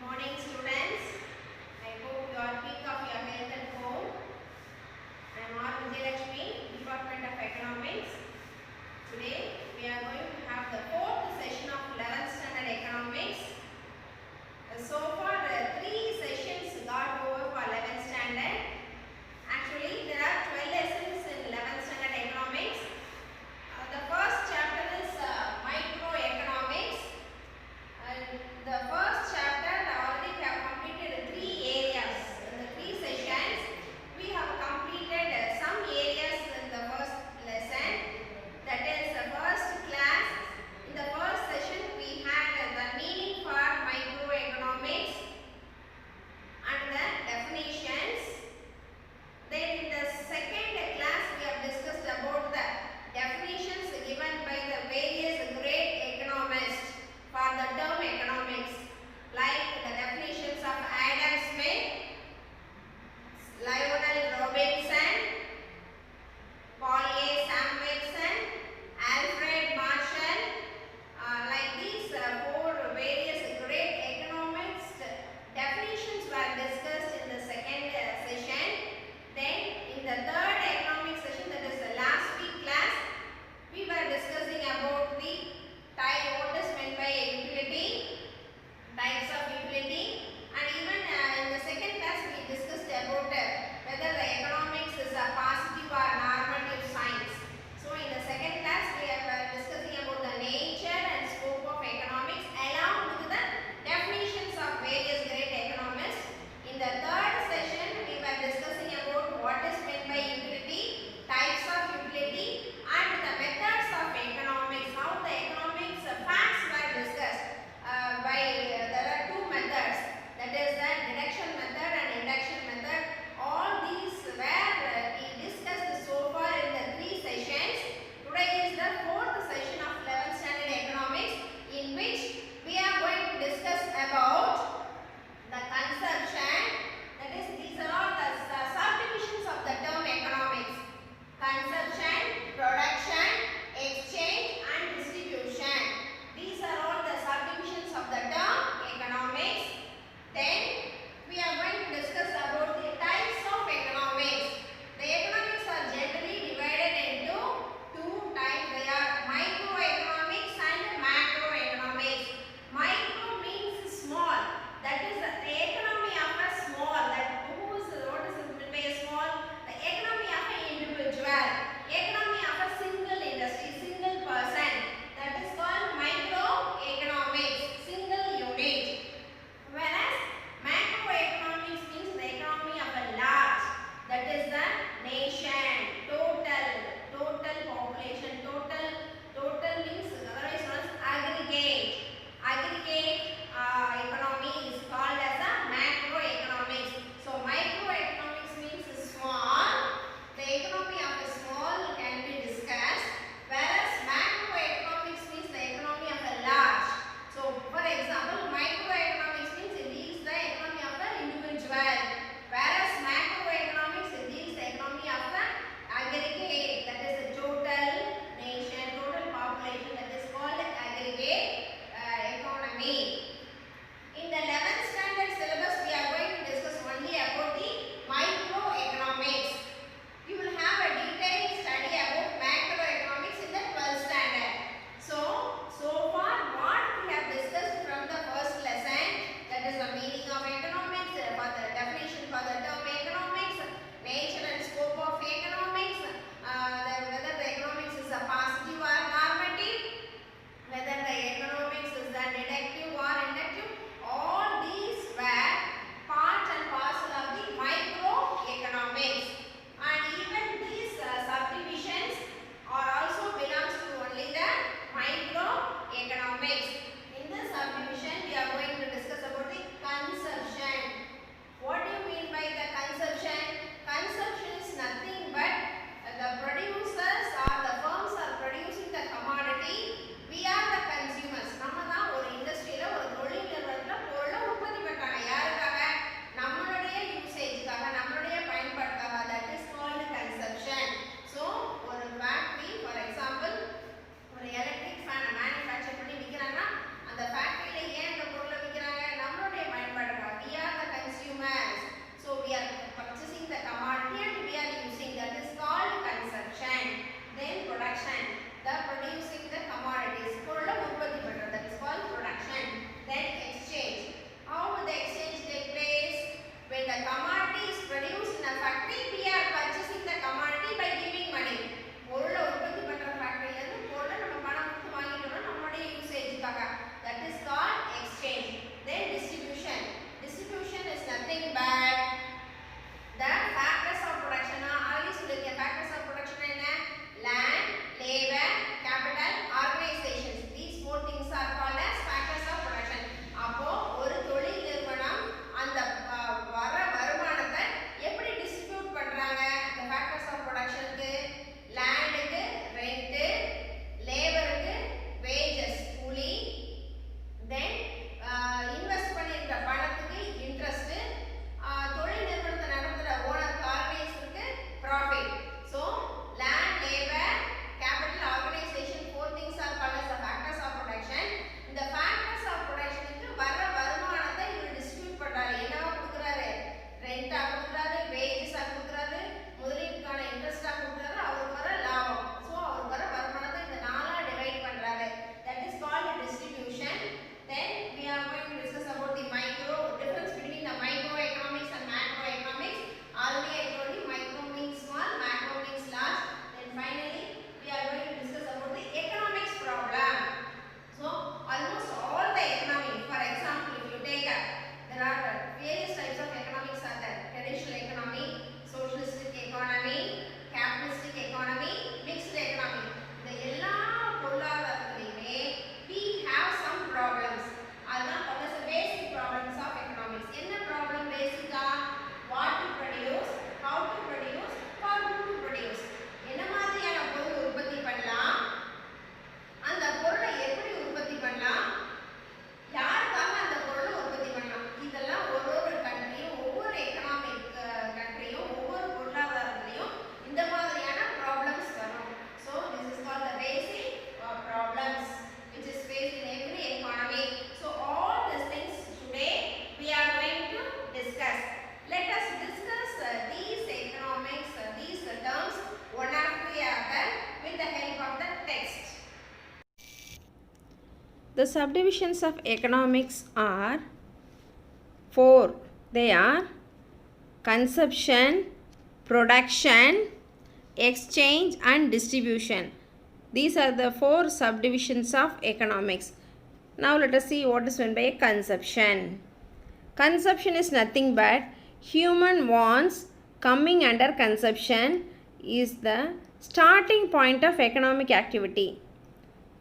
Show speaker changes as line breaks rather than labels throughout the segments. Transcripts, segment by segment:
morning, students. I hope you are peak of your health and home. I am R. Vijayalakshmi, Department of Economics. Today we are going to have the fourth session of 11th Standard Economics. So far, 3 sessions got over for 11th Standard. Actually, there are 12 lessons in 11th Standard Economics. The first chapter is microeconomics. The first chapter I already have The subdivisions of economics are 4. They are consumption, production, exchange and distribution. These are the 4 subdivisions of economics. Now let us see what is meant by consumption. Consumption is nothing but human wants coming under consumption is the starting point of economic activity.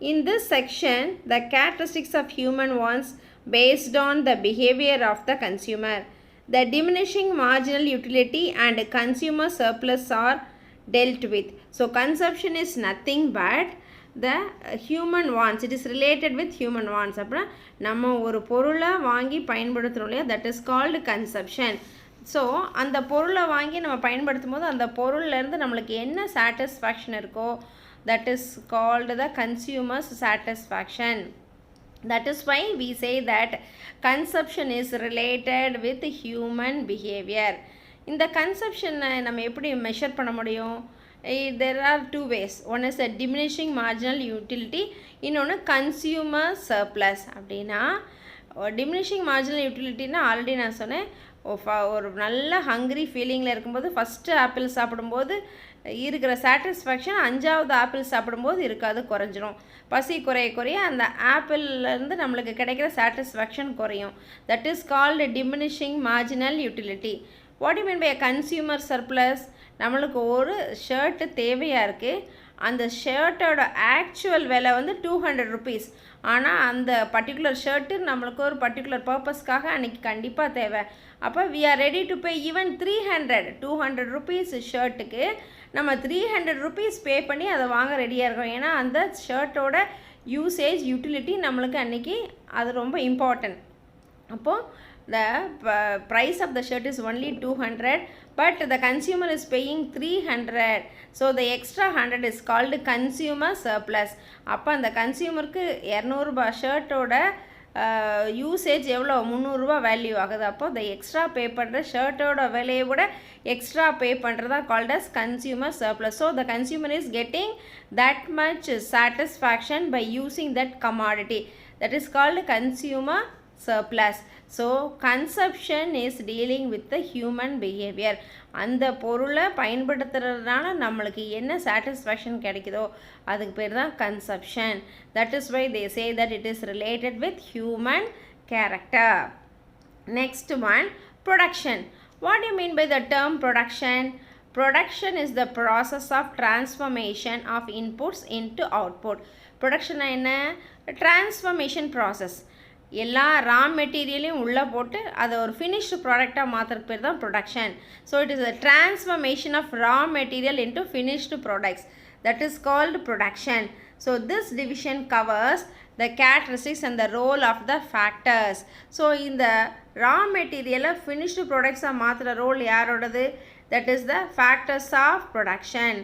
In this section, the characteristics of human wants based on the behavior of the consumer, the diminishing marginal utility and consumer surplus are dealt with. So, consumption is nothing but the human wants. It is related with human wants. அப்போ நம்ம ஒரு பொருளை வாங்கி பயன்படுத்துகிறோம் இல்லையா, that is called consumption. So அந்த பொருளை வாங்கி நம்ம பயன்படுத்தும் போது அந்த பொருள்லேருந்து நம்மளுக்கு என்ன சாட்டிஸ்ஃபேக்ஷன் இருக்கோ that is called the consumer's satisfaction. That is why we say that consumption is related with human behavior. இந்த consumption நம்ம எப்படி measure பண்ண முடியும்? There are 2 ways. One is a diminishing marginal utility, இன்னொன்று consumer surplus. அப்படின்னா diminishing marginal utilityனா already நான் சொன்னேன், ஒரு நல்ல ஹங்க்ரி ஃபீலிங்கில் இருக்கும்போது ஃபஸ்ட்டு ஆப்பிள் சாப்பிடும்போது இருக்கிற சாட்டிஸ்ஃபேக்ஷன் 5வது ஆப்பிள் சாப்பிடும்போது இருக்காது, குறைஞ்சிரும். பசி குறைய அந்த ஆப்பிள்லேருந்து நம்மளுக்கு கிடைக்கிற சாட்டிஸ்ஃபேக்ஷன் குறையும். That is called diminishing marginal utility. What you mean by consumer surplus? நம்மளுக்கு ஒரு ஷர்ட்டு தேவையாக இருக்குது, அந்த ஷர்ட்டோட ஆக்சுவல் விலை வந்து 200 rupees. ஆனால் அந்த பர்டிகுலர் ஷர்ட்டு நம்மளுக்கு ஒரு பர்டிகுலர் பர்பஸ்க்காக அன்றைக்கி கண்டிப்பாக தேவை. அப்போ we are ready to pay even 200 rupees ஷர்ட்டுக்கு நம்ம 300 rupees பே பண்ணி அதை வாங்க ரெடியாக இருக்கோம். ஏன்னா அந்த ஷர்ட்டோட யூசேஜ் யூட்டிலிட்டி நம்மளுக்கு அன்றைக்கி அது ரொம்ப இம்பார்ட்டன்ட். அப்போது the price of the shirt is only 200, but the consumer is paying 300. So the extra 100 is called consumer surplus. அப்போ அந்த கன்சியூமருக்கு 200 ரூபாய் ஷர்ட்டோட யூசேஜ் எவ்வளோ 300 ரூபாய் வேல்யூ ஆகுது. அப்போ the எக்ஸ்ட்ரா பே பண்ணுற ஷர்ட்டோட விலையை விட எக்ஸ்ட்ரா பே பண்ணுறதா called as consumer surplus. So the consumer is getting that much satisfaction by using that commodity. That is called consumer surplus. So consumption is dealing with the human behavior. அந்த பொருளை பயன்படுத்துறதுனால நம்மளுக்கு என்ன satisfaction கிடைக்குதோ அதுக்கு பேர் தான் consumption. That is why they say that it is related with human character. Next one, production. What do you mean by the term production? Production is the process of transformation of inputs into output. Production என்ன? Transformation process. எல்லா ரா மெட்டீரியலையும் உள்ளே போட்டு அதை ஒரு finished ப்ராடக்டாக மாற்றுறது பேர் தான் production. So it is a transformation of raw material into finished products. That is called production. So this division covers the characteristics and the role of the factors. So இந்த ரா மெட்டீரியலை finished ப்ராடக்ட்ஸாக மாற்றுற role யாரோடது? That is the factors of production.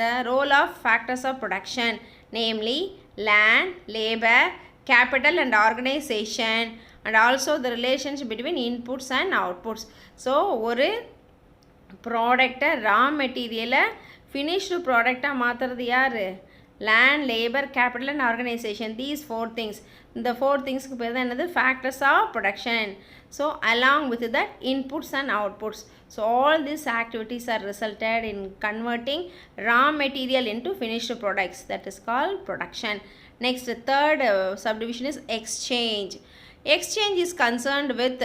The role of factors of production namely land, labor, capital and organization, and also the relationship between inputs and outputs. So ஒரு ப்ராடக்டை ரா மெட்டீரியலை finished ப்ராடக்டாக மாற்றுறது யார்? land, labor, capital and organization. These 4 things. இந்த 4 thingsக்கு பேர் தான் என்னது? factors of production. So along with that inputs and outputs. So all these activities are resulted in converting raw material into finished products. That is called production. Next, third subdivision is exchange. Exchange is concerned with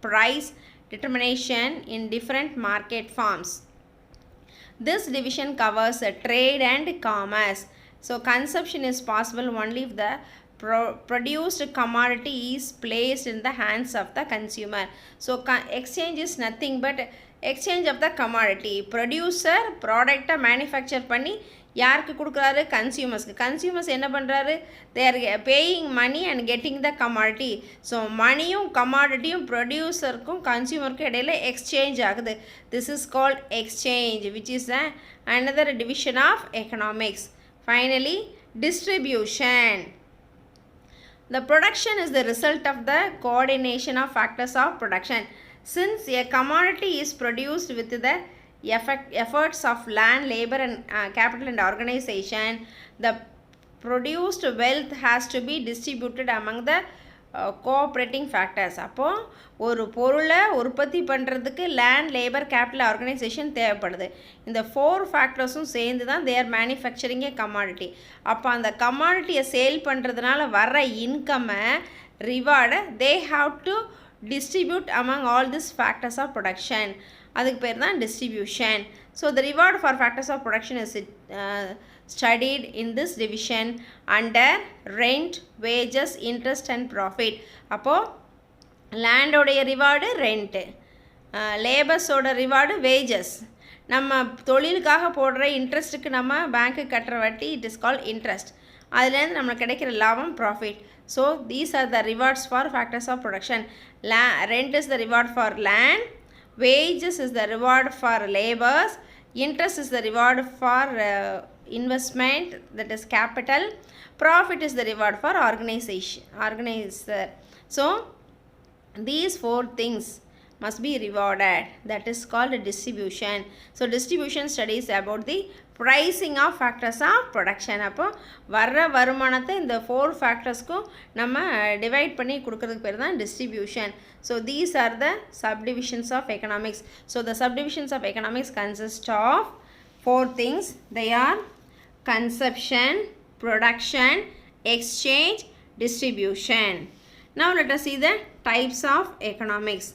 price determination in different market forms. This division covers trade and commerce. So consumption is possible only if the produced commodity is placed in the hands of the consumer. So exchange is nothing but exchange of the commodity. Producer product manufacture பண்ணி யாருக்கு கொடுக்குறாரு? கன்சியூமர்ஸ்க்கு. Consumers என்ன பண்ணுறாரு? They are paying money and getting the commodity. So மணியும் கமாடிட்டியும் ப்ரொடியூசருக்கும் கன்சியூமருக்கும் இடையில் எக்ஸ்சேஞ்ச் ஆகுது. This is called exchange which is another division of economics. Finally, distribution. The production is the result of the coordination of factors of production. Since a commodity is produced with the efforts of land, labor and capital and organization, the produced wealth has to be distributed among the cooperating factors. அப்போது ஒரு பொருளை உற்பத்தி பண்ணுறதுக்கு land, labour, capital, organisation தேவைப்படுது. இந்த 4 ஃபேக்டர்ஸும் சேர்ந்து தான் தேர் மேனுஃபேக்சரிங்கே commodity. அப்போ அந்த கமாடிட்டியை சேல் பண்ணுறதுனால வர்ற இன்கம்மை ரிவார்டை they have to distribute among all these factors of production. அதுக்கு பேர் தான் distribution. So the reward for factors of production is studied in this division under rent, wages, interest and profit. அப்போது லேண்டோடைய reward rent, லேபர்ஸோட reward wages, நம்ம தொழிலுக்காக போடுற இன்ட்ரெஸ்ட்டுக்கு நம்ம பேங்க்கு கட்டுற வட்டி இட் இஸ் கால்ட் இன்ட்ரெஸ்ட், அதுலேருந்து நம்மளுக்கு கிடைக்கிற லாபம் profit. So these are the rewards for factors of production. Rent is the reward for land, wages is the reward for labors, interest is the reward for investment, that is capital, profit is the reward for organizer. So these 4 things must be rewarded, that is called distribution. So distribution studies about the pricing of factors of production. அப்போ வர்ற வருமானத்தை இந்த 4 ஃபேக்டர்ஸ்க்கும் நம்ம divide பண்ணி கொடுக்கறதுக்கு பேர் தான் distribution. So these are the subdivisions of economics. So the subdivisions of economics consist of 4 things. They are consumption, production, exchange, distribution. Now let us see the types of economics.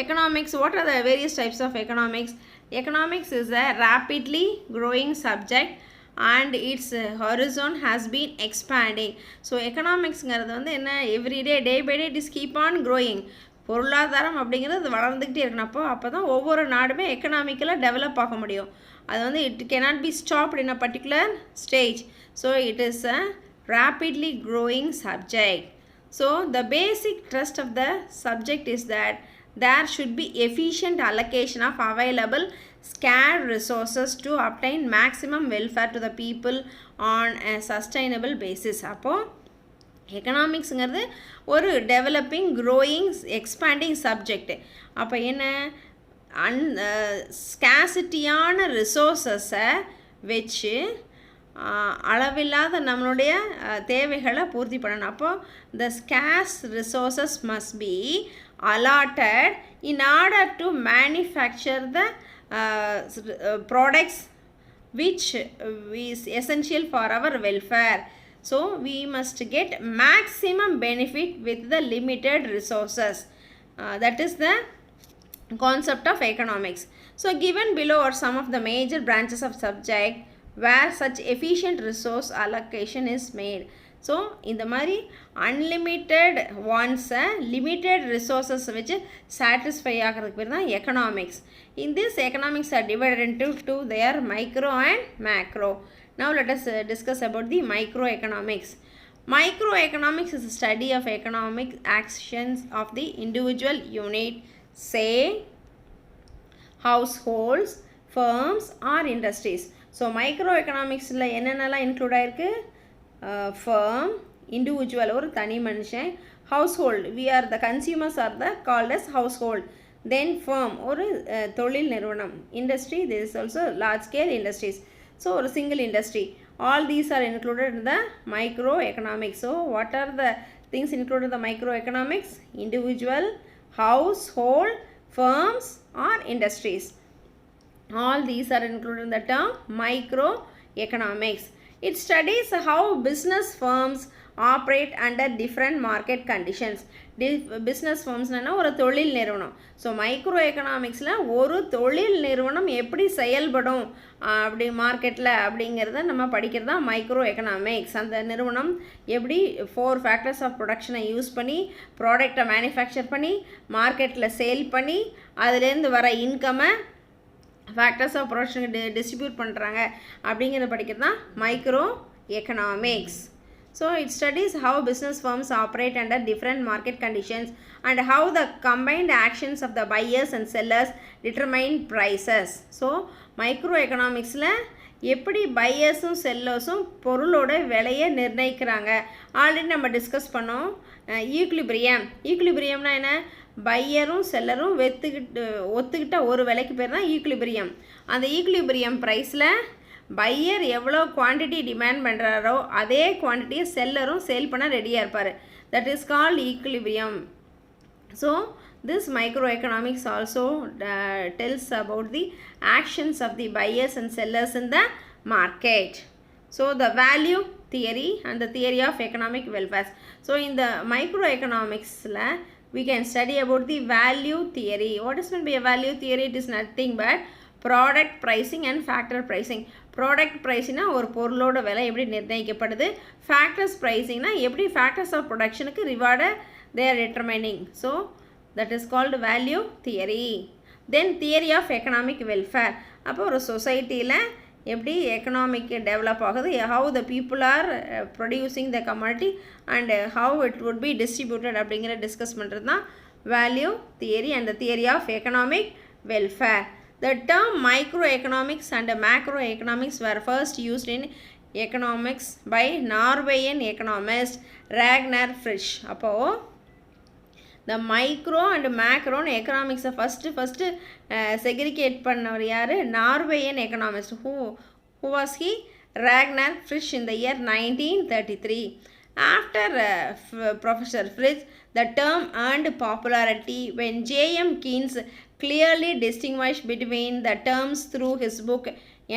Economics, what are the various types of economics? Economics is a rapidly growing subject and its horizon has been expanding. So economicsங்கிறது வந்து என்ன, everyday day by day it is keep on growing. பொருளாதாரம் அப்படிங்கிறது வளர்ந்துக்கிட்டே இருக்கணும். அப்போ தான் ஒவ்வொரு நாடுமே எக்கனாமிக்கலாக டெவலப் ஆக முடியும். அது வந்து it cannot be stopped in a particular stage. So it is a rapidly growing subject. So the basic thrust of the subject is that there should be efficient allocation of available scarce resources to obtain maximum welfare to the people on a sustainable basis. அப்போது எக்கனாமிக்ஸுங்கிறது ஒரு developing, growing, expanding subject. அப்போ என்ன, ஸ்கேசிட்டியான ரிசோர்ஸஸை வச்சு அளவில்லாத நம்மளுடைய தேவைகளை பூர்த்தி பண்ணணும். அப்போது the scarce resources must be allotted in order to manufacture the products which is essential for our welfare. So we must get maximum benefit with the limited resources. That is the concept of economics. So given below are some of the major branches of subject where such efficient resource allocation is made. So இந்த மாதிரி unlimited வான்ஸை limited resources வச்சு satisfy ஆகிறதுக்கு பேர் தான் economics. In this economics are divided into 2, they are micro and macro. Now let us discuss about the microeconomics. Microeconomics is a study of economic actions of the individual unit, say households, firms or industries. So microeconomicsல என்னென்னலாம் include ஆயிருக்கு, firm, individual ஒரு தனி மனுஷன், household, we are the consumers are the called as household, then firm ஒரு தொழில் நிறுவனம், industry, there is also large scale industries, so ஒரு single industry, all these are included in the microeconomics. So what are the things included in the microeconomics? Individual, household, firms or industries, all these are included in the term microeconomics. It studies how business firms operate under different market conditions. Business ஃபர்ம்ஸ்னால் ஒரு தொழில் நிறுவனம். So micro எக்கனாமிக்ஸில் ஒரு தொழில் நிறுவனம் எப்படி செயல்படும் அப்படி மார்க்கெட்டில் அப்படிங்கிறத நம்ம படிக்கிறது தான் மைக்ரோ எக்கனாமிக்ஸ். அந்த நிறுவனம் எப்படி 4 ஃபேக்டர்ஸ் ஆஃப் ப்ரொடக்ஷனை யூஸ் பண்ணி ப்ராடக்டை மேனுஃபேக்சர் பண்ணி மார்க்கெட்டில் சேல் பண்ணி அதுலேருந்து வர இன்கம்மை ஃபேக்டர்ஸ் ஆஃப் ப்ரொடக்ஷனுக்கு டிஸ்ட்ரிபியூட் பண்ணுறாங்க அப்படிங்கிறத படிக்கிறது தான் micro economics. So it studies how business firms operate under different market conditions and how the combined actions of the buyers and sellers determine prices. So microeconomicsல எப்படி பையர்ஸும் செல்லர்ஸும் பொருளோட விலையை நிர்ணயிக்கிறாங்க ஆல்ரெடி நம்ம டிஸ்கஸ் பண்ணோம். ஈக்குலிபிரியம்னா என்ன, பையரும் செல்லரும் ஒத்துக்கிட்ட ஒரு விலைக்கு பேர் தான் ஈக்குலிபிரியம். அந்த ஈக்குலிபிரியம் ப்ரைஸில் பையர் எவ்வளோ குவான்டிட்டி டிமாண்ட் பண்ணுறாரோ அதே குவான்டிட்டியை செல்லரும் சேல் பண்ண ரெடியாக இருப்பார். That is called equilibrium. So this microeconomics also tells about the actions of the buyers and sellers in the market. So the value theory and the theory of economic welfare. So in the microeconomics we can study about the value theory. What is meant by a value theory? It is nothing but product pricing and factor pricing. Product pricing na ஒரு பொருளோட விலை எப்படி நிர்ணயிக்கப்படுது, factors pricing na எப்படி factors of production க்கு reward they are determining. So that is called value theory. Then theory of economic welfare. அப்போ ஒரு சொசைட்டியில் எப்படி எக்கனாமிக் டெவலப் ஆகுது, how the people are producing the commodity and how it would be distributed அப்படிங்கிற discuss பண்ணுறது தான் value theory and the theory of economic welfare. The term microeconomics and macroeconomics were first used in economics by Norwegian economist Ragnar Frisch. அப்போது the micro and macro economics first segregate பண்ணவர் யார்? Norwegian economist. Who was he? Ragnar Frisch in the year 1933. After Professor Frisch, the term earned popularity when J.M. Keynes clearly distinguished between the terms through his book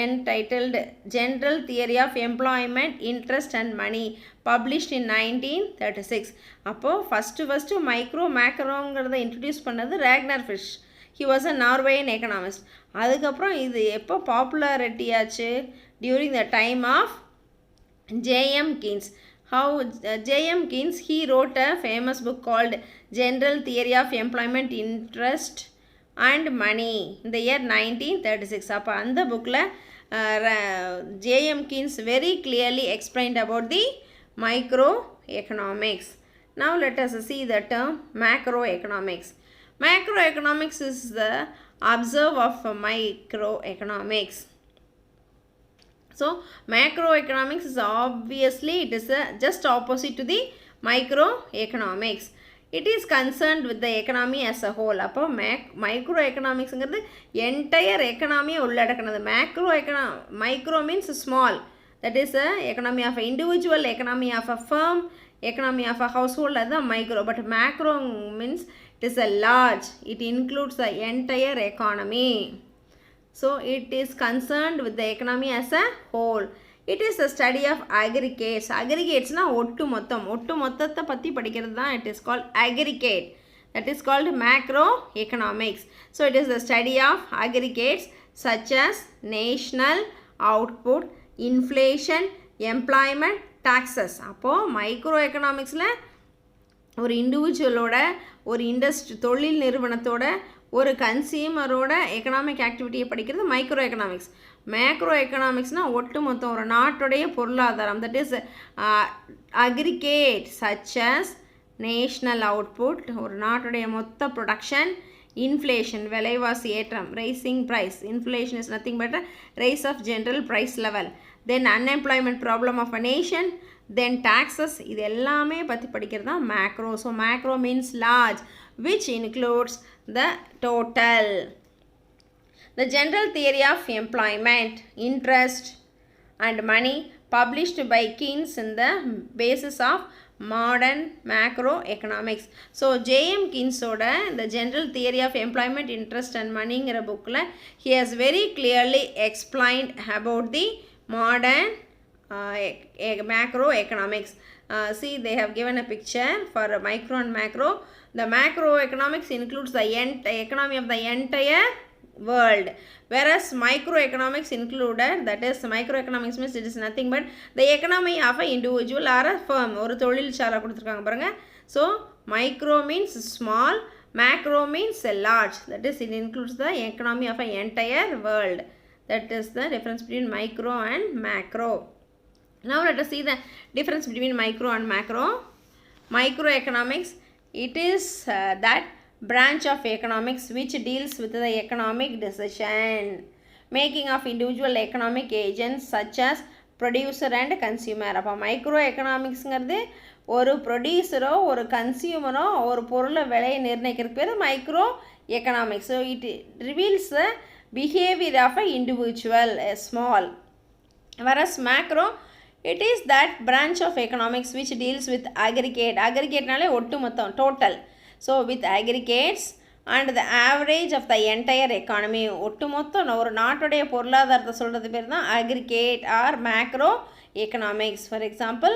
entitled General Theory of Employment, Interest and Money, published in 1936. அப்போது first micro மேக்ரோங்கிறத introduce பண்ணது Ragnar Frisch. He was a Norwegian economist. அதுக்கப்புறம் இது எப்போ popularity ஆச்சு? During the time of J.M. Keynes. How J.M. Keynes, he wrote a famous book called General Theory of Employment, Interest and Money in the year 1936. அப்போ அந்த புக்கில் J.M. Keynes very clearly explained about the microeconomics. Now let us see the term macroeconomics. Macroeconomics is the observe of microeconomics. So macroeconomics is obviously it is just opposite to the microeconomics. It is concerned with the economy as a whole. அப்போ microeconomicsங்கிறது entire economy உள்ளடக்கினது. Micro means small. That is a economy of an individual, economy of a firm, economy of a household. அதுதான் micro. But macro means it is a large. It includes the entire economy. So it is concerned with the economy as a whole. It is the study of aggregates. Aggregates na ஒட்டு மொத்தத்தை பற்றி படிக்கிறது தான் it is called aggregate. That is called macroeconomics. So it is the study of aggregates such as national output, inflation, employment, taxes. அப்போது micro எக்கனாமிக்ஸில் ஒரு இண்டிவிஜுவலோட, ஒரு தொழில் நிறுவனத்தோட, ஒரு கன்சியூமரோட எக்கனாமிக் ஆக்டிவிட்டியை படிக்கிறது மைக்ரோ எக்கனாமிக்ஸ். மேக்ரோ எக்கனாமிக்ஸ்னால் ஒட்டு மொத்தம் ஒரு நாட்டுடைய பொருளாதாரம். That is aggregate such as national output, ஒரு நாட்டுடைய மொத்த ப்ரொடக்ஷன், இன்ஃப்ளேஷன் விலைவாசி ஏற்றம், rising price, inflation is nothing but rise of general price level, then unemployment problem of a nation, then taxes. இது எல்லாமே பற்றி படிக்கிறது தான் macro. So macro means large, which includes the total. The General Theory of Employment, Interest and Money, published by Keynes in the basis of modern macroeconomics. So J.M. Keynes oda the General Theory of Employment, Interest and Money ங்கிற bookல he has very clearly explained about the modern macroeconomics. See, they have given a picture for micro and macro. The macroeconomics includes the economy of the entire world, whereas microeconomics included, that is microeconomics means it is nothing but the economy of an individual or a firm. ஒரு தொழிற்சாலை கொடுத்துருக்காங்க பாருங்க. So micro means small, macro means large, that is it includes the economy of an entire world. That is the difference between micro and macro. Now let us see the difference between micro and macro. Microeconomics, it is that branch of economics which deals with the economic decision making of individual economic agents such as producer and consumer. அப்போ micro எக்கனாமிக்ஸுங்கிறது ஒரு ப்ரொடியூசரோ ஒரு கன்சியூமரோ ஒரு பொருளை விலையை நிர்ணயிக்கிறதுக்கு பேர் micro economics. So it reveals the behaviour of a individual, small. Whereas macro, it is that branch of economics which deals with aggregate nale ottu mottham total, so with aggregates and the average of the entire economy ottu mottham oru naatode பொருளாதாரத்தை சொல்றது பேர் தான் aggregate or macro economics. For example,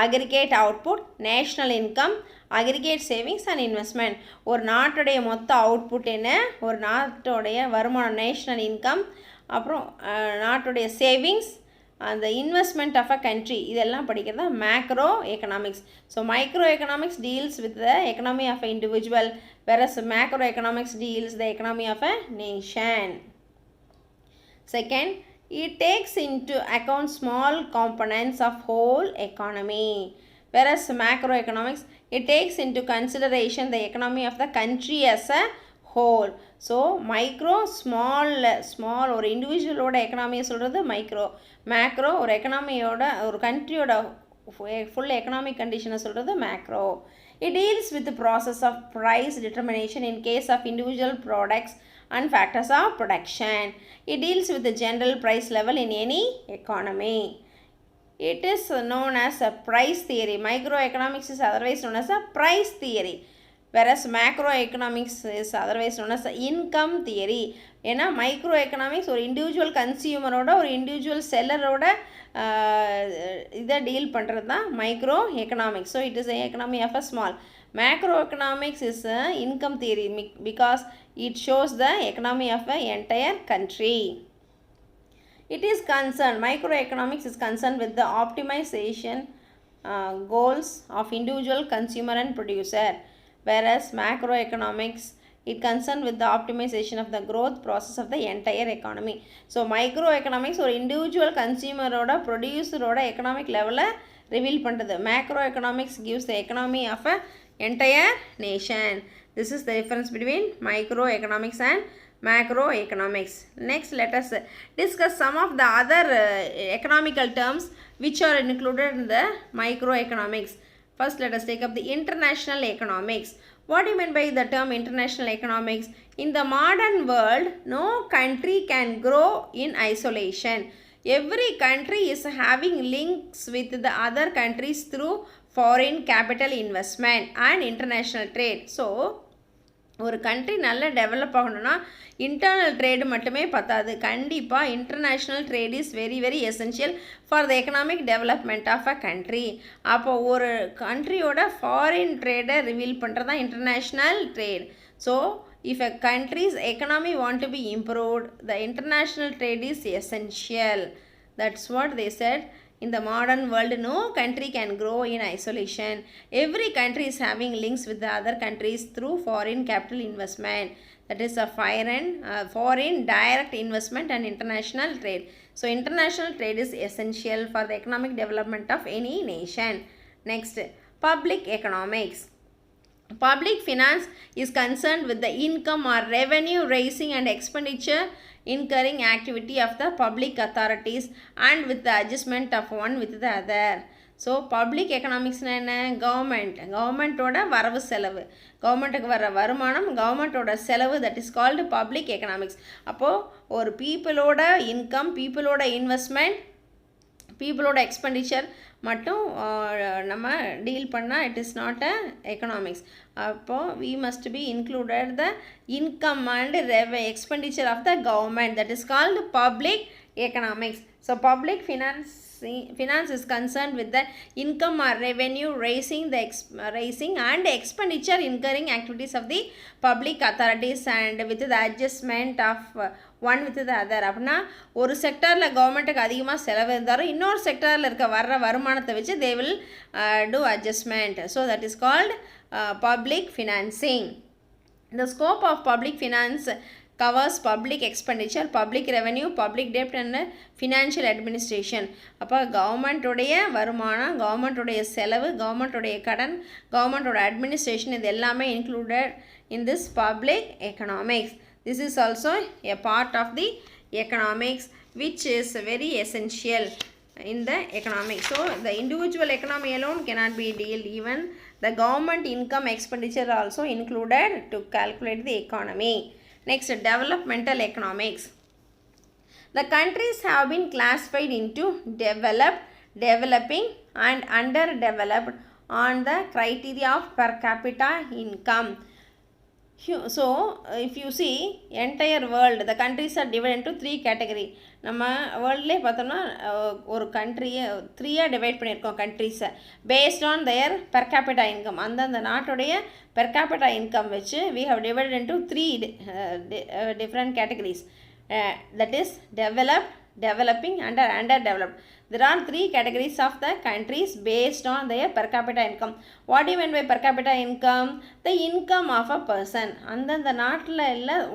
aggregate output, national income, aggregate savings and investment. ஒரு நாட்டுடைய மொத்த output என்ன, ஒரு நாட்டுடைய வருமானம் நேஷ்னல் இன்கம், அப்புறம் நாட்டுடைய சேவிங்ஸ், அந்த இன்வெஸ்ட்மெண்ட் ஆஃப் அ கண்ட்ரி, இதெல்லாம் படிக்கிறது தான் macro economics. So micro economics deals with the economy of a individual, whereas macro economics deals the economy of a nation. Second, it takes into account small components of whole economy, whereas macroeconomics, it takes into consideration the economy of the country as a whole. So micro small ஒரு இண்டிவிஜுவலோட எக்கனாமியை சொல்கிறது micro, macro ஒரு எக்கனாமியோட ஒரு கண்ட்ரியோட full economic கண்டிஷனை சொல்கிறது macro. It deals with the process of price determination in case of individual products and factors of production. It deals with the general price level in any economy. It is known as a price theory. Microeconomics is otherwise known as a price theory, whereas macroeconomics is otherwise known as income theory. ஏன்னா micro economics ஒரு individual கன்சியூமரோட ஒரு individual செல்லரோட இதை deal பண்ணுறது தான் micro economics. So it is economy of a small. Macro economics is income theory because it shows the economy of a entire country. It is concerned, microeconomics is concerned with the optimization goals of individual consumer and producer, whereas macroeconomics, it concerned with the optimization of the growth process of the entire economy. So microeconomics ஒரு individual consumerோட producerோட economic level reveal பண்ணுறது. Macroeconomics gives the economy of a entire nation. This is the difference between microeconomics and macroeconomics. Next, let us discuss some of the other economical terms which are included in the microeconomics. First, let us take up the international economics. What do you mean by the term international economics? In the modern world, no country can grow in isolation. Every country is having links with the other countries through foreign capital investment and international trade. So, ஒரு country நல்லா develop ஆகணும்னா internal trade மட்டுமே பத்தாது, கண்டிப்பாக international trade is very very essential for the economic development of a country. அப்போ ஒரு கண்ட்ரியோட foreign ட்ரேடை ரிவீல் பண்ணுறது தான் international trade. So if a country's economy want to be improved, the international trade is essential. That's what they said. In the modern world, no country can grow in isolation. Every country is having links with the other countries through foreign capital investment. That is a foreign direct investment and international trade. So, international trade is essential for the economic development of any nation. Next, public economics. Public finance is concerned with the income or revenue raising and expenditure incurring activity of the public authorities and with the adjustment of one with the other. So public எக்கனாமிக்ஸ்னால் என்ன? கவர்மெண்ட்டோட வரவு செலவு, கவர்மெண்ட்டுக்கு வர வருமானம், கவர்மெண்ட்டோட செலவு, that is called public economics. அப்போது ஒரு பீப்புளோட இன்கம், பீப்புளோட இன்வெஸ்ட்மெண்ட், பீப்புளோட எக்ஸ்பெண்டிச்சர் மட்டும் நம்ம டீல் பண்ணால் it is not a economics. அப்போது we must be included the income and expenditure of the government, that is called public economics. So public finance is concerned with the income or revenue raising and expenditure incurring activities of the public authorities and with the adjustment of one with the other. அப்படின்னா ஒரு செக்டாரில் கவர்மெண்ட்டுக்கு அதிகமாக செலவு இருந்தாலும் இன்னொரு செக்டாரில் இருக்க வர்ற வருமானத்தை வச்சு they will do adjustment. So that is called public financing. The scope of public finance covers public expenditure, public revenue, public debt and financial administration. அப்போ கவர்மெண்ட்டுடைய வருமானம், கவர்மெண்ட்டுடைய செலவு, கவர்மெண்ட்டுடைய கடன், கவர்மெண்ட்டோட அட்மினிஸ்ட்ரேஷன், இது எல்லாமே included in this public economics. This is also a part of the economics which is very essential in the economics. So the individual economy alone cannot be dealt, even the government income expenditure also included to calculate the economy. Next, developmental economics. The countries have been classified into developed, developing and underdeveloped on the criteria of per capita income. So if you see entire world, the countries are divided into 3 category. நம்ம வேர்ல்ட்லேயே பார்த்தோம்னா ஒரு கண்ட்ரியை 3ஆக divide பண்ணியிருக்கோம் கண்ட்ரிஸை based on their per capita income. அந்தந்த நாட்டுடைய per capita income வச்சு we have divided into 3 different categories. That is developed, developing and underdeveloped. There are 3 categories of the countries based on their per capita income. What do you mean by per capita income? The income of a person. அந்தந்த நாட்டில்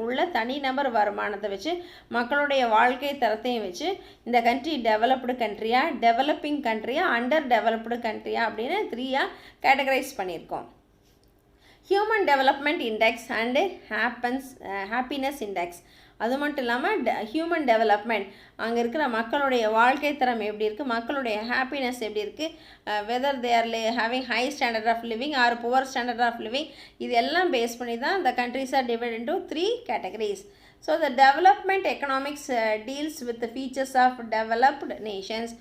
உள்ள தனிநபர் வருமானத்தை வச்சு மக்களுடைய வாழ்க்கை தரத்தையும் வச்சு இந்த கண்ட்ரி டெவலப்டு கண்ட்ரியா, டெவலப்பிங் கண்ட்ரியா, அண்டர் டெவலப்டு கண்ட்ரியா அப்படின்னு 3ஆக கேட்டகரைஸ் பண்ணியிருக்கோம். Human development index and happiness index. அது மட்டும் இல்லாமல் ஹியூமன் டெவலப்மெண்ட், அங்கே இருக்கிற மக்களுடைய வாழ்க்கை தரம் எப்படி இருக்குது, மக்களுடைய ஹாப்பினஸ் எப்படி இருக்குது, whether they are having high standard of living or poor standard of living, இது எல்லாம் பேஸ் பண்ணி தான் இந்த countries are divide into 3 categories. So the development economics deals with the features of developed nations,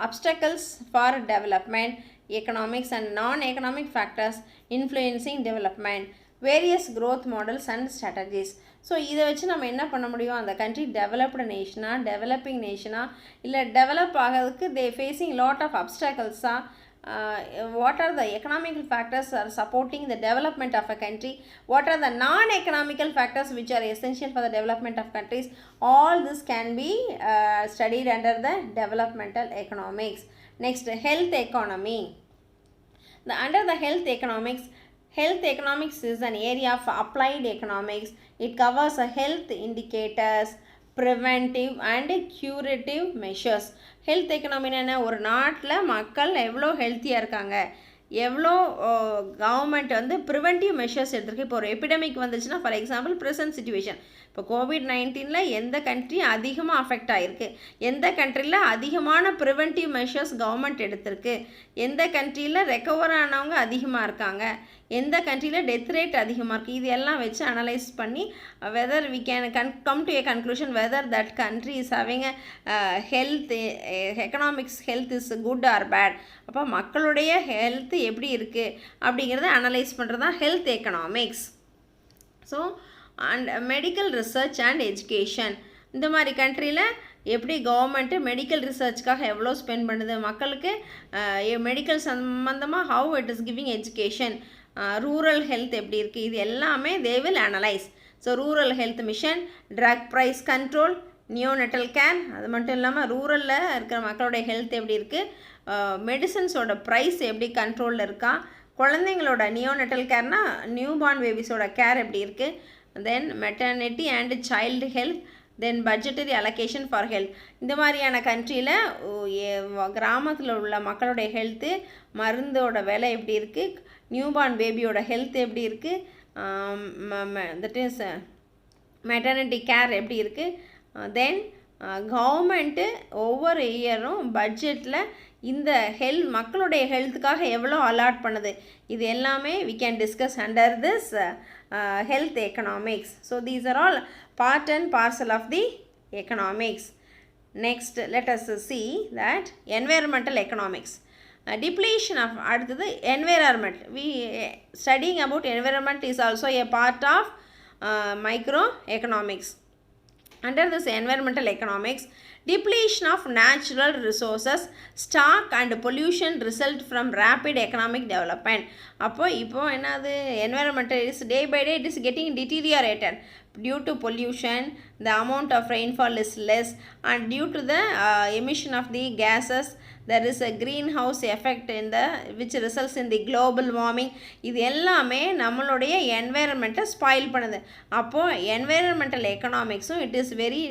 obstacles for development, economics and non-economic factors influencing development, various growth models and strategies. So இதை வச்சு நம்ம என்ன பண்ண முடியும், அந்த country developed நேஷனா, developing நேஷனா, இல்லை டெவலப் ஆகிறதுக்கு தே ஃபேஸிங் லாட் ஆஃப் அப்டாக்கிள்ஸா, what are the economical factors are supporting the development of a country, what are the non-economical factors which are essential for the development of countries. All this can be studied under the developmental economics. Next, health economy. Under the health economics is an area of applied economics. It covers health indicators, preventive and curative measures. Health எக்கனாமின்னா ஒரு நாட்டில் மக்கள் எவ்வளோ ஹெல்த்தியாக இருக்காங்க, எவ்வளோ government வந்து preventive measures எடுத்துருக்கு. இப்போ ஒரு எபிடமிக் வந்துச்சுன்னா, ஃபார் எக்ஸாம்பிள் ப்ரெசன்ட் சிச்சுவேஷன், இப்போ COVID-19 எந்த கண்ட்ரி அதிகமாக அஃபெக்ட் ஆகிருக்கு, எந்த கண்ட்ரியில் அதிகமான ப்ரிவென்டிவ் மெஷர்ஸ் கவர்மெண்ட் எடுத்திருக்கு, எந்த கண்ட்ரியில் ரெக்கவர் ஆனவங்க அதிகமாக இருக்காங்க, எந்த கண்ட்ரியில் டெத் ரேட் அதிகமாக இருக்குது, இது எல்லாம் வச்சு அனலைஸ் பண்ணி whether we can come to a conclusion whether that country is having health economics health is good or bad. அப்போ மக்களுடைய ஹெல்த் எப்படி இருக்குது அப்படிங்கிறத அனலைஸ் பண்ணுறது தான் health economics. So and medical research and education, இந்த மாதிரி கண்ட்ரியில் எப்படி கவர்மெண்ட்டு மெடிக்கல் ரிசர்ச்சுக்காக எவ்வளோ ஸ்பெண்ட் பண்ணுது, மக்களுக்கு மெடிக்கல் சம்மந்தமாக how it is giving education, rural health எப்படி இருக்குது, இது எல்லாமே they will analyse. So rural health mission, drug price control, neonatal care, அது மட்டும் இல்லாமல் ரூரலில் இருக்கிற மக்களுடைய ஹெல்த் எப்படி இருக்குது, மெடிசன்ஸோட ப்ரைஸ் எப்படி கண்ட்ரோலில் இருக்கா, குழந்தைங்களோட நியோநெட்டல் கேர்னா நியூபார்ன் பேபிஸோட கேர் எப்படி இருக்குது, then maternity and child health, then budgetary allocation for health. இந்த மாதிரியான கண்ட்ரியில் கிராமத்தில் உள்ள மக்களுடைய ஹெல்த்து, மருந்தோட விலை எப்படி இருக்குது, நியூபார்ன் பேபியோட ஹெல்த் எப்படி இருக்குது, தட் இஸ் மெட்டர்னிட்டி கேர் எப்படி இருக்குது, தென் கவர்மெண்ட்டு ஒவ்வொரு இயரும் பட்ஜெட்டில் இந்த மக்களுடைய ஹெல்த்துக்காக எவ்வளோ அலாட் பண்ணுது, இது எல்லாமே we can discuss under this health economics. So these are all part and parcel of the economics. Next, let us see that environmental economics. Depletion of அடுத்தது environment. We studying about environment is also a part of microeconomics. Under this environmental economics, depletion of natural resources, stock and pollution result from rapid economic development. இப்போ என்னது, environmental is day by day it is getting deteriorated due to pollution, the amount of rainfall is less, and due to the emission of the gases there is a greenhouse effect in the which results in the global warming. இது எல்லாமே நம்மளுடைய environment spoil பண்ணுது. அப்போ environmental economicsம் it is very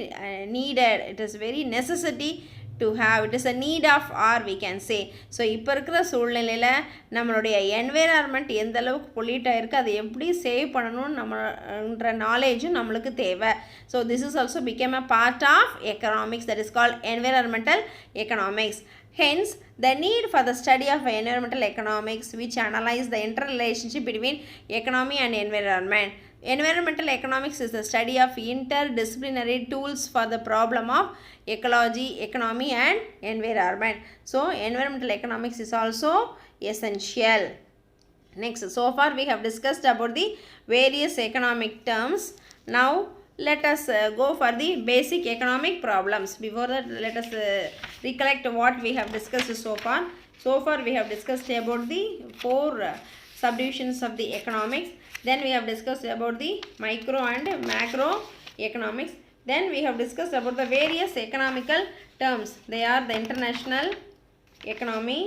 needed, it is very necessity to have, it is a need of or we can say. So இப்போ இருக்கிற சூழ்நிலையில் நம்மளுடைய environment எந்த அளவுக்கு பொல்யூட் ஆகிருக்கு, அதை எப்படி சேவ் பண்ணணும்னு நம்மன்ற நாலேஜும் நம்மளுக்கு தேவை. So this is also became a part of economics, that is called environmental economics. Hence, the need for the study of environmental economics which analyze the interrelationship between economy and environment. Environmental economics is the study of interdisciplinary tools for the problem of ecology, economy and environment. So environmental economics is also essential. Next, so far we have discussed about the various economic terms. Now let us go for the basic economic problems. Before that, let us recollect what we have discussed so far. So far we have discussed about the four subdivisions of the economics. Then we have discussed about the micro and macro economics. Then we have discussed about the various economical terms. They are the international economy,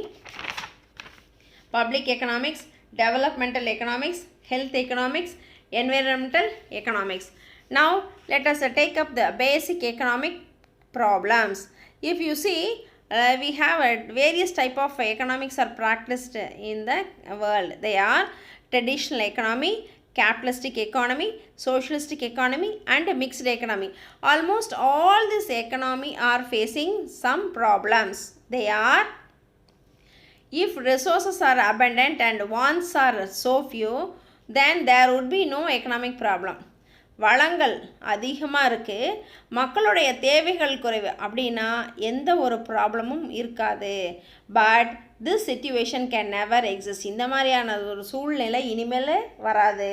public economics, developmental economics, health economics, environmental economics. Now let us take up the basic economic problems. If you see, we have various type of economics are practiced in the world. They are traditional economy, capitalistic economy, socialistic economy and mixed economy. Almost all this economy are facing some problems. They are, if resources are abundant and wants are so few, then there would be no economic problem. வளங்கள் அதிகமாக இருக்குது, மக்களுடைய தேவைகள் குறைவு அப்படின்னா எந்த ஒரு ப்ராப்ளமும் இருக்காது. But this situation can never exist. இந்த மாதிரியான ஒரு சூழ்நிலை இனிமேல் வராது.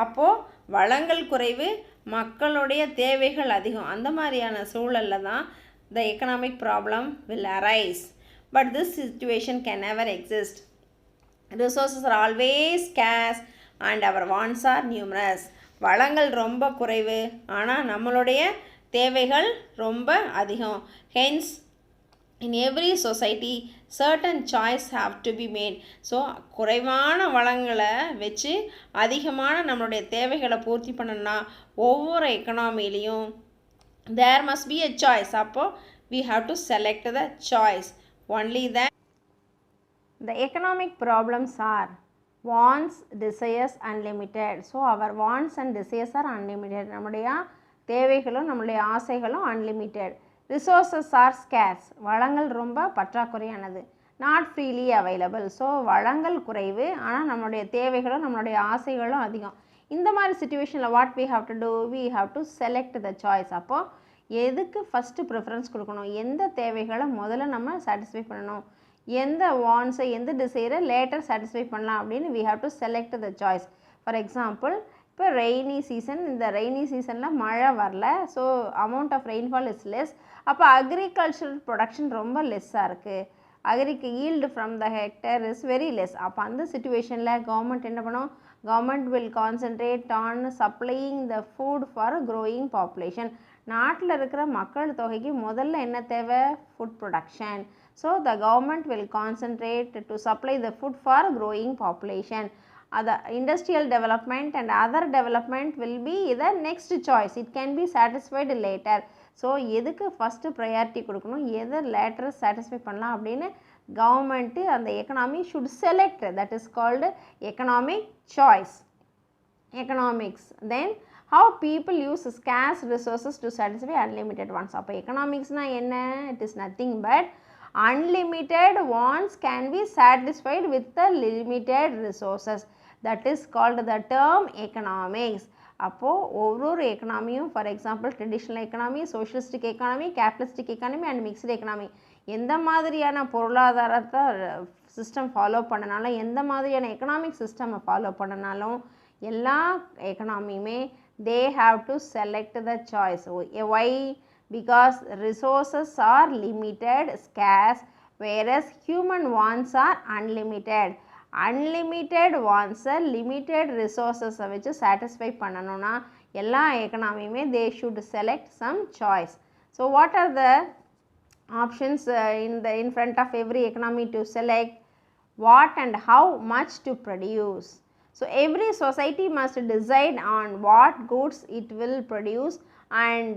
அப்போது வளங்கள் குறைவு, மக்களுடைய தேவைகள் அதிகம், அந்த மாதிரியான சூழலில் தான் the economic problem will arise. But this situation can never exist. Resources are always scarce and our wants are numerous. வளங்கள் ரொம்ப குறைவு, ஆனால் நம்மளுடைய தேவைகள் ரொம்ப அதிகம். Hence, in every society, certain choice have to be made. So குறைவான வளங்களை வச்சு அதிகமான நம்மளுடைய தேவைகளை பூர்த்தி பண்ணணும்னா ஒவ்வொரு எக்கனாமிலையும் there must be a choice. அப்போது we have to select the choice. Only then the economic problems are wants, desires, unlimited. So our wants and desires are unlimited. நம்முடைய தேவைகளும் நம்முடைய ஆசைகளும் unlimited. Resources are scarce. வளங்கள் ரொம்ப பற்றாக்குறையானது. Not freely available. So வளங்கள் குறைவு, ஆனால் நம்மளுடைய தேவைகளும் நம்மளுடைய ஆசைகளும் அதிகம். இந்த மாதிரி சிச்சுவேஷனில் what we have to do, we have to select the choice. அப்போது எதுக்கு ஃபஸ்ட்டு ப்ரிஃபரன்ஸ் கொடுக்கணும், எந்த தேவைகளை முதல்ல நம்ம சாட்டிஸ்ஃபை பண்ணணும், எந்த வாண்ட்ஸை எந்த டிசைரை லேட்டர் சாட்டிஸ்ஃபை பண்ணலாம் அப்படின்னு we have to select the choice. For example, இப்போ ரெய்னி சீசன், இந்த ரெய்னி சீசனில் மழை வரல, so amount of rainfall is less. அப்போ அக்ரிகல்ச்சரல் ப்ரொடக்ஷன் ரொம்ப லெஸ்ஸாக இருக்குது. Yield from the hectare is very less. அப்போ அந்த சிச்சுவேஷனில் கவர்மெண்ட் என்ன பண்ணும், government will concentrate on supplying the food for growing population. நாட்டில் இருக்கிற மக்கள் தொகைக்கு முதல்ல என்ன தேவை, food production. So the government will concentrate to supply the food for growing population. the industrial development and other development will be the next choice. It can be satisfied later. So எதுக்கு first priority கொடுக்கணும், எதை later satisfy பண்ணலாம் அப்படின்னு government அந்த economy should select. That is called economic choice. Economics. Then how people use scarce resources to satisfy unlimited wants. அப்போ எக்கனாமிக்ஸ்னால் என்ன, it is nothing but unlimited wants can be satisfied with the limited resources. That is called the term economics. அப்போது ஒவ்வொரு எக்கனாமியும், for example traditional economy, socialistic economy, capitalistic economy and mixed economy, எந்த மாதிரியான பொருளாதாரத்தை system follow பண்ணனாலும், எந்த மாதிரியான economic சிஸ்டமை follow பண்ணனாலும், எல்லா எக்கனாமியுமே they have to select the choice. Why? Because resources are limited, scarce, whereas human wants are unlimited. Unlimited wants are limited resources which satisfy பண்ணனும்னா எல்லா எக்கனாமியுமே they should select some choice. So what are the options in front of every economy to select? What and how much to produce. So every society must decide on what goods it will produce and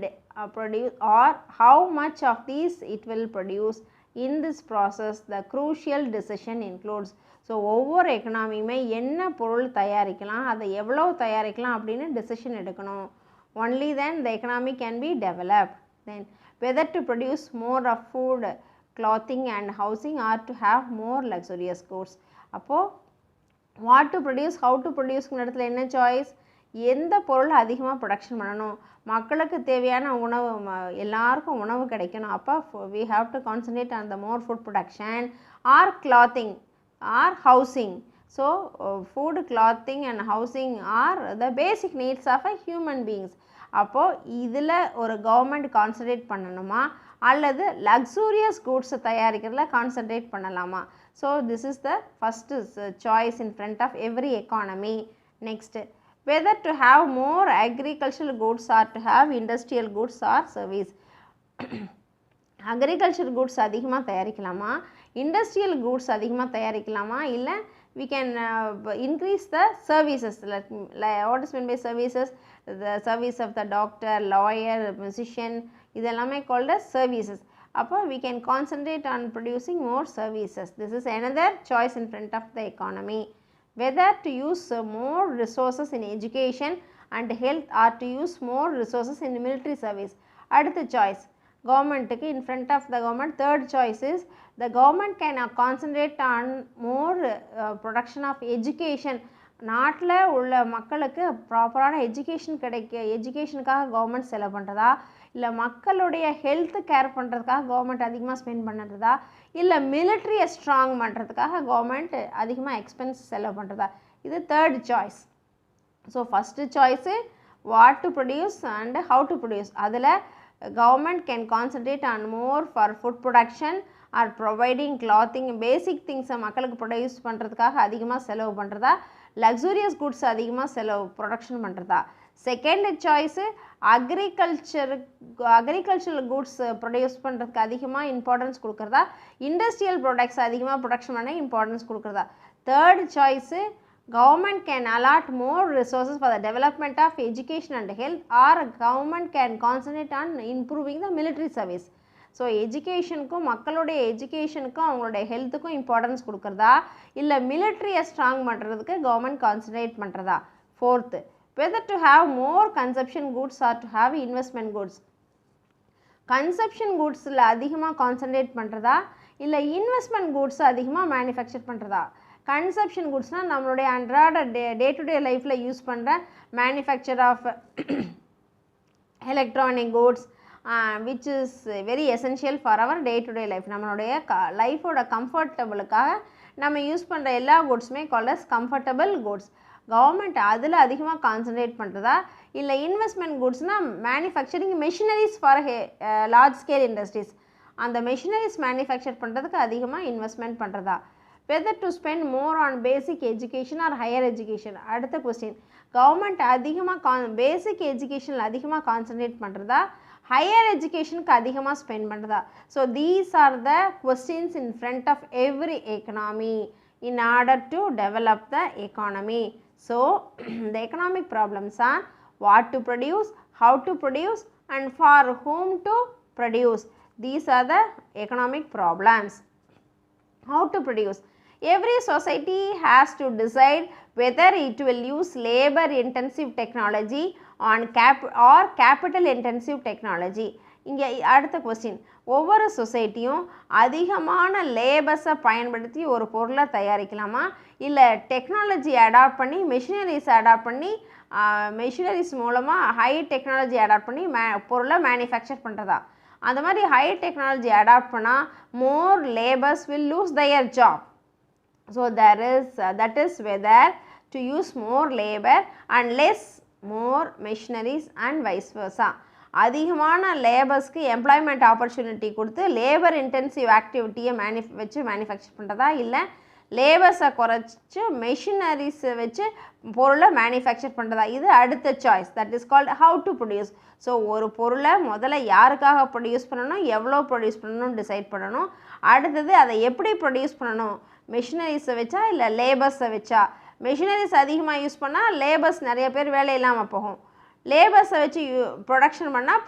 produce or how much of these it will produce. In this process, the crucial decision includes. So ஒவ்வொரு எக்கனாமியுமே என்ன பொருள் தயாரிக்கலாம், அதை எவ்வளோ தயாரிக்கலாம் அப்படின்னு decision எடுக்கணும். Only then the economy can be developed. Then whether to produce more of food, clothing and housing or to have more luxurious goods. அப்போது what to produce, how to ப்ரொடியூஸ்ங்கிற இடத்துல என்ன சாய்ஸ்,
எந்த பொருள் அதிகமாக ப்ரொடக்ஷன் பண்ணணும், மக்களுக்கு தேவையான உணவு எல்லாருக்கும் உணவு கிடைக்கணும். அப்போ we have to concentrate on the more food production or clothing or housing. So food, clothing and housing are the basic needs of a human beings. அப்போது இதில் ஒரு கவர்மெண்ட் கான்சன்ட்ரேட் பண்ணணுமா அல்லது லக்ஸூரியஸ் கூட்ஸை தயாரிக்கிறதுல கான்சன்ட்ரேட் பண்ணலாமா? So this is the first choice in front of every economy. Next, whether to have more agricultural goods or to have industrial goods or service. Agriculture goods அதிகமாக தயாரிக்கலாமா, industrial goods அதிகமாக தயாரிக்கலாமா, இல்லை we can increase the services. What is meant by services? The service of the doctor, lawyer, musician, இதெல்லாமே called as services. அப்போ we can concentrate on producing more services. This is another choice in front of the economy. Whether to use more resources in education and health or to use more resources in military service. அடுத்த choice government in front of the government. Third choice is the government can concentrate on more production of education. நாட்டில் உள்ள மக்களுக்கு ப்ராப்பரான எஜுகேஷனுக்காக government செலவு பண்ணுறதா, இல்லை மக்களுடைய health care பண்ணுறதுக்காக கவர்மெண்ட் அதிகமாக ஸ்பெண்ட் பண்ணுறதா, இல்லை மிலிட்ரியை ஸ்ட்ராங் பண்ணுறதுக்காக கவர்மெண்ட் அதிகமாக எக்ஸ்பென்ஸ் செலவு பண்ணுறதா. இது third choice. So first choice what to produce and how to produce. அதில் government can concentrate on more for food production or providing clothing, basic things மக்களுக்கு ப்ரொடியூஸ் பண்ணுறதுக்காக அதிகமாக செலவு பண்ணுறதா, லக்ஸூரியஸ் குட்ஸ் அதிகமாக செலவு ப்ரொடக்ஷன் பண்ணுறதா. Second choice agricultural goods produce பண்ணுறதுக்கு அதிகமாக இம்பார்ட்டன்ஸ் கொடுக்குறதா, இண்டஸ்ட்ரியல் ப்ராடக்ட்ஸ் அதிகமாக ப்ரொடக்ஷன் பண்ண இம்பார்ட்டன்ஸ் கொடுக்குறதா. Third choice government can allot more resources for the development of education and health, or government can concentrate on improving the military service. So எஜுகேஷனுக்கும் மக்களுடைய எஜுகேஷனுக்கும் அவங்களுடைய ஹெல்த்துக்கும் இம்பார்ட்டன்ஸ் கொடுக்குறதா, இல்லை மிலிட்ரியை ஸ்ட்ராங் பண்ணுறதுக்கு கவர்மெண்ட் கான்சன்ட்ரேட் பண்ணுறதா. Fourth, whether to have more consumption goods or to have investment goods. Consumption கூட்ஸில் அதிகமாக கான்சன்ட்ரேட் பண்ணுறதா, இல்லை இன்வெஸ்ட்மெண்ட் கூட்ஸ் அதிகமாக மேனுஃபேக்சர் பண்ணுறதா. கன்சப்ஷன் குட்ஸ்னால் நம்மளுடைய அன்றாட டே டு டே லைஃப்பில் யூஸ் பண்ணுற manufacture of electronic goods which is very essential for our day to day life. நம்மளுடைய லைஃபோட கம்ஃபர்டபுளுக்காக நம்ம யூஸ் பண்ணுற எல்லா குட்ஸுமே called as comfortable goods. Government அதில் அதிகமாக கான்சன்ட்ரேட் பண்ணுறதா, இல்லை இன்வெஸ்ட்மெண்ட் குட்ஸ்னால் manufacturing machineries for large scale industries, அந்த மெஷினரிஸ் மேனுஃபேக்சர் பண்ணுறதுக்கு அதிகமாக இன்வெஸ்ட்மெண்ட் பண்ணுறதா. whether to spend more on basic education or higher education. அடுத்த கொஸ்டின், கவர்மெண்ட் அதிகமாக பேசிக் எஜுகேஷனில் அதிகமாக கான்சன்ட்ரேட் பண்ணுறதா, ஹையர் எஜுகேஷனுக்கு அதிகமாக ஸ்பெண்ட் பண்ணுறதா. So these are the questions in front of every economy in order to develop the economy. So the economic problems are what to produce, how to produce and for whom to produce. These are the economic problems. How to produce? Every society has to decide whether it will use labor intensive technology or capital intensive technology. இங்கே அடுத்த question, ஒவ்வொரு சொசைட்டியும் அதிகமான லேபர்ஸை பயன்படுத்தி ஒரு பொருளை தயாரிக்கலாமா, இல்லை technology adapt பண்ணி machineries adapt பண்ணி மெஷினரிஸ் மூலமாக ஹை டெக்னாலஜி அடாப்ட் பண்ணி பொருளை மேனுஃபேக்சர் பண்ணுறதா. அந்த மாதிரி ஹை டெக்னாலஜி அடாப்ட் பண்ணால் more labours will lose their job. So that is whether to use more labor and less more machineries and vice versa. அதிகமான லேபர்ஸ்க்கு employment opportunity கொடுத்து labour intensive ஆக்டிவிட்டியை வச்சு manufacture பண்ணுறதா, இல்லை லேபர்ஸை குறைச்சி மெஷினரிஸை வச்சு பொருளை மேனுஃபேக்சர் பண்ணுறதா. இது அடுத்த choice, that is called how to produce. So ஒரு பொருளை முதல்ல யாருக்காக ப்ரொடியூஸ் பண்ணணும், எவ்வளோ ப்ரொடியூஸ் பண்ணணும்னு டிசைட் பண்ணணும். அடுத்தது அதை எப்படி ப்ரொடியூஸ் பண்ணணும், மெஷினரிஸை வச்சா இல்லை லேபர்ஸை வச்சா. மெஷினரிஸ் அதிகமாக யூஸ் பண்ணால் லேபர்ஸ் நிறைய பேர் வேலை இல்லாமல் போகும். லேபர்ஸை வச்சு ப்ரொடக்ஷன் பண்ணால்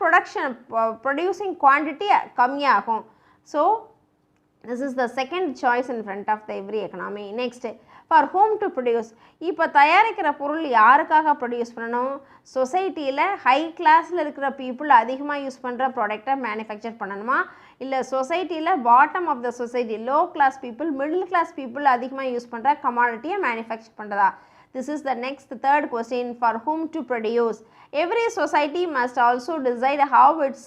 ப்ரொடியூசிங் குவான்டிட்டி கம்மியாகும். So this is the second choice in front of the every economy. Next, for whom to produce. இப்போ தயாரிக்கிற பொருள் யாருக்காக ப்ரொடியூஸ் பண்ணணும், சொசைட்டியில் ஹை கிளாஸில் இருக்கிற பீப்புள் அதிகமாக யூஸ் பண்ணுற ப்ராடக்டை மேனுஃபேக்சர் பண்ணணுமா, இல்லை சொசைட்டியில் bottom of the society low class people middle class people அதிகமாக யூஸ் பண்ணுற கமாடிட்டியை மேனுஃபேக்சர் பண்ணுறதா. This is the next third question, for whom to produce. Every society must also decide how its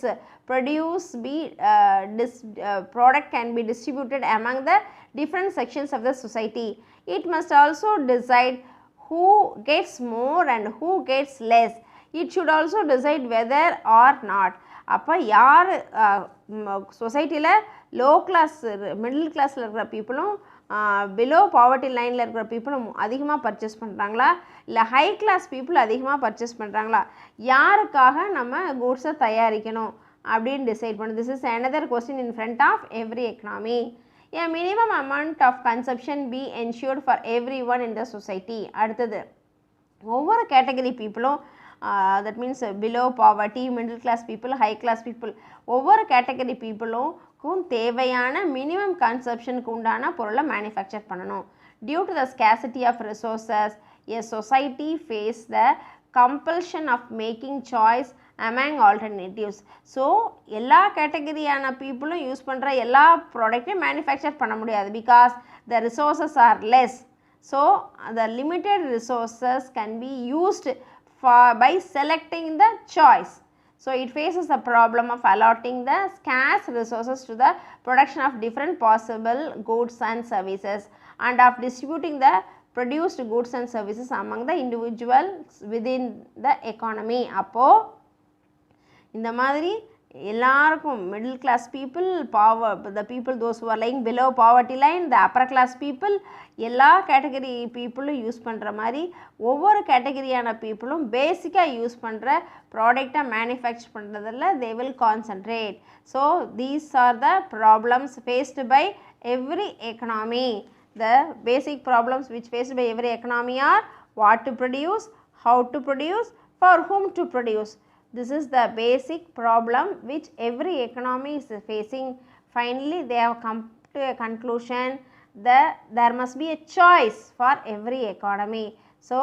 product can be distributed among the different sections of the society. It must also decide who gets more and who gets less. It should also decide whether or not. அப்போ யார் சொசைட்டியில் low class middle கிளாஸில் இருக்கிற பீப்புளும் below poverty லைனில் இருக்கிற பீப்புளும் அதிகமாக purchase பண்ணுறாங்களா, இல்லை ஹை கிளாஸ் பீப்புள் அதிகமாக பர்ச்சேஸ் பண்ணுறாங்களா, யாருக்காக நம்ம கூட்ஸை தயாரிக்கணும் அப்படின்னு டிசைட் பண்ணணும். This is another question in front of every economy. A minimum amount of consumption be ensured for everyone in the society. அடுத்தது ஒவ்வொரு category பீப்புளும் that means below poverty, middle class people, high class people, ஒவ்வொரு category பீப்புளுக்கும் தேவையான minimum கன்சப்ஷனுக்கு உண்டான பொருளை manufacture பண்ணணும். Due to the scarcity of resources a society face the compulsion of making choice among alternatives. So எல்லா கேட்டகரியான பீப்புளும் use பண்ணுற எல்லா ப்ராடக்ட்டையும் மேனுஃபேக்சர் பண்ண முடியாது, because the resources R less. So the limited resources can be used by selecting the choice. So it faces the problem of allotting the scarce resources to the production of different possible goods and services, and of distributing the produced goods and services among the individuals within the economy. அப்போ இந்த மாதிரி எல்லாருக்கும் middle class people, the people those who are lying below poverty line, the upper class people, எல்லா category பீப்புளும் use பண்ணுற மாதிரி ஒவ்வொரு கேட்டகரியான பீப்புளும் பேசிக்காக யூஸ் பண்ணுற ப்ராடக்டை மேனுஃபேக்சர் பண்ணுறதில் they will concentrate. So these are the problems faced by every economy. The basic problems which faced by every economy are what to produce, how to produce, for whom to produce. This is the basic problem which every economy is facing. Finally, they have come to a conclusion that there must be a choice for every economy. So,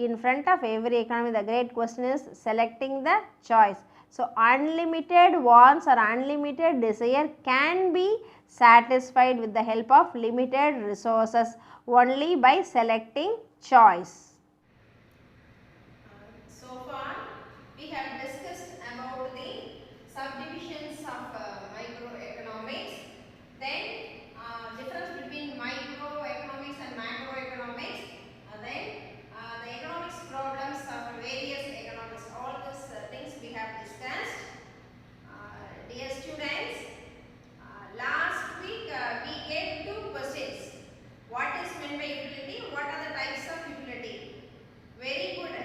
in front of every economy, the great question is selecting the choice. So, unlimited wants or unlimited desire can be satisfied with the help of limited resources only by selecting choice.
So far we have discussed about the subdivisions of microeconomics, then difference between microeconomics and macroeconomics, then the economics problems of various economics. All these things we have discussed. Dear students, last week we gave two questions. What is meant by utility? What are the types of utility? Very good.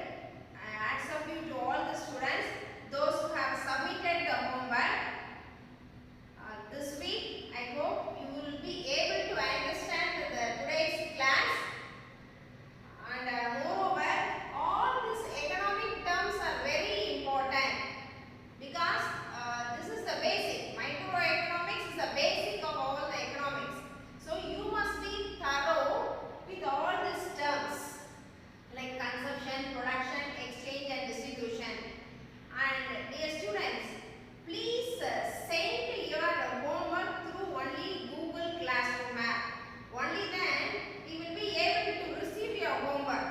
Hats off you to all the students, those who have submitted the homework. This week I hope you will be able to understand today's class, and moreover all these economic terms are very important, because this is the basic. Microeconomics is the basic of all the economics. So you must be thorough with all these terms like consumption, production, exchange and distribution. And dear students, please send your homework through only Google Classroom app. Only then we will be able to receive your homework.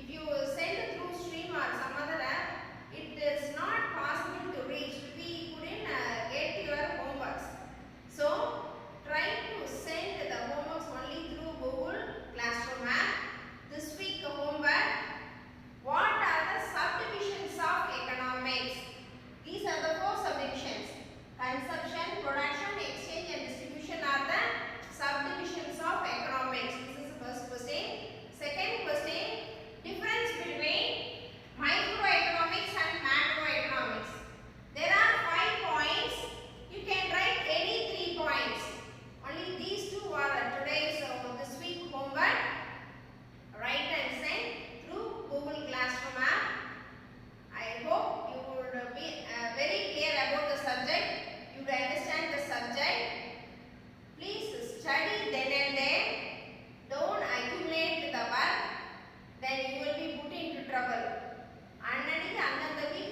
If you send through Stream or some other app, it is not possible to reach. We couldn't get your homeworks. So try to send the homeworks only through Google Classroom app. This week homework: what are the subdivisions of economics? These are the four subdivisions. Consumption, production, exchange and distribution are the subdivisions of economics. This is the first question. Second question: difference between microeconomics and macroeconomics. There are 5 points. You can write any 3 points. Only these two are today's this week homework. Write and send through Google Classroom app. I hope you would be very clear about the subject. You would understand the subject. Please study then and there. Don't accumulate the work. Then you will be put into trouble. Annadi andanda week